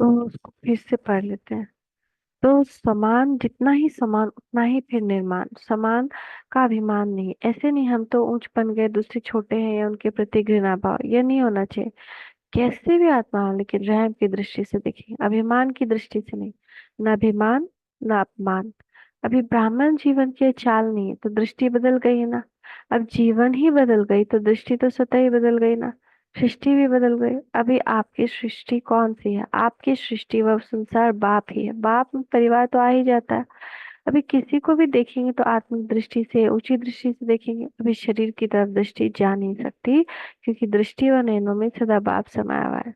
तो उसको फिर से पढ़ लेते हैं। तो समान, जितना ही समान उतना ही फिर निर्माण। समान का अभिमान नहीं, ऐसे नहीं हम तो ऊंच बन गए, दूसरे छोटे हैं या उनके प्रति घृणा भाव, ये नहीं होना चाहिए। कैसे भी आत्मा हो लेकिन रहम की दृष्टि से देखें, अभिमान की दृष्टि से नहीं। न अभिमान न अपमान। अभी ब्राह्मण जीवन की चाल नहीं है तो दृष्टि बदल गई है ना। अब जीवन ही बदल गई तो दृष्टि तो स्वतः ही बदल गई ना। सृष्टि भी बदल गई। अभी आपकी सृष्टि कौन सी है? आपकी सृष्टि व संसार बाप ही है। बाप में परिवार तो आ ही जाता है। अभी किसी को भी देखेंगे तो आत्मिक दृष्टि से, ऊंची दृष्टि से देखेंगे। अभी शरीर की तरफ दृष्टि जा नहीं सकती, क्योंकि दृष्टि व नैनों में सदा बाप समाया हुआ है।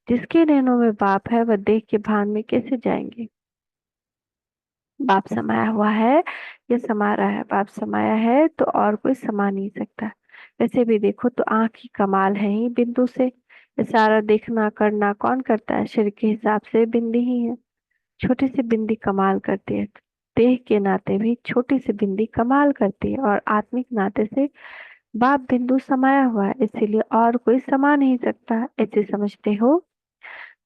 जिसके नैनों में बाप है वह देह के भान में कैसे जाएंगे? बाप समाया हुआ है या समा रहा है? बाप समाया है तो और कोई समा नहीं सकता। वैसे भी देखो तो आंख की कमाल है ही बिंदु से। ये सारा देखना करना कौन करता है? शरीर के हिसाब से बिंदी ही है। छोटी सी बिंदी कमाल करती है। देह के नाते भी छोटी सी बिंदी कमाल करती है, और आत्मिक नाते से बाप बिंदु समाया हुआ है, इसीलिए और कोई समा नहीं सकता। ऐसे समझते हो?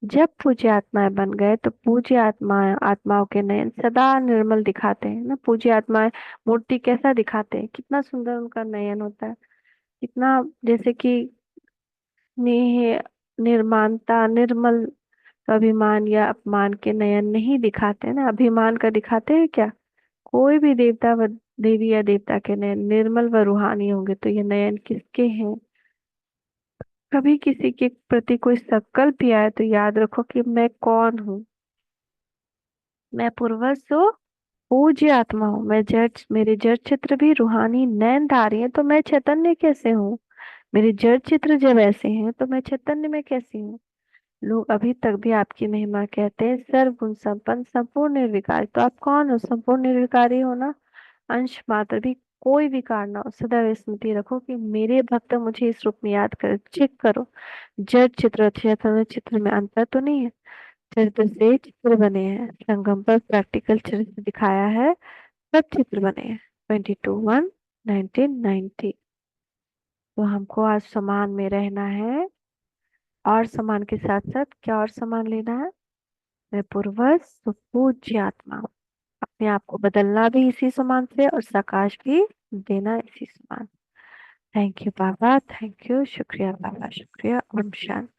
जब पूज्य आत्माएं बन गए तो पूज्य आत्माओं के नयन सदा निर्मल दिखाते हैं ना। पूज्य आत्माएं मूर्ति कैसा दिखाते हैं, कितना सुंदर उनका नयन होता है। कितना, जैसे कि स्नेह, निर्मानता, निर्मल। अभिमान या अपमान के नयन नहीं दिखाते ना। अभिमान का दिखाते हैं क्या? कोई भी देवता व देवी या देवता के नयन निर्मल व रूहानी होंगे तो ये नयन किसके हैं? कभी किसी के प्रति कोई संकल्प भी आए तो याद रखो कि मैं कौन हूँ। मैं पूर्वज सो पूज्य आत्मा हूँ। मैं जड़, मेरे जड़ चित्र भी रूहानी नैन धारी है, तो मैं चैतन्य कैसे हूँ? मेरे जड़ चित्र जब ऐसे हैं तो मैं चैतन्य में कैसी हूँ? लोग अभी तक भी आपकी महिमा कहते हैं, सर्वगुण संपन्न संपूर्ण निर्विकारी। तो आप कौन हो? संपूर्ण निर्विकारी हो ना। अंश मात्र भी कोई विकार ना हो। सदैव स्मृति रखो कि मेरे भक्त मुझे इस रूप में याद कर। चेक करो, जड़ चित्र और चैतन्य चित्र में अंतर तो नहीं है। चरित्र से चित्र बने हैं, संगम पर प्रैक्टिकल चरित्र दिखाया है, सब चित्र बने हैं। 22/1/1990। तो हमको आज समान में रहना है, और समान के साथ साथ क्या और समान लेना है? मैं पूर्वज सुपूज्य आत्मा हूँ। अपने आप को बदलना भी इसी समान से, और सकाश भी देना इसी समान। Thank you Baba, thank you, शुक्रिया बाबा, शुक्रिया। ओम शांति।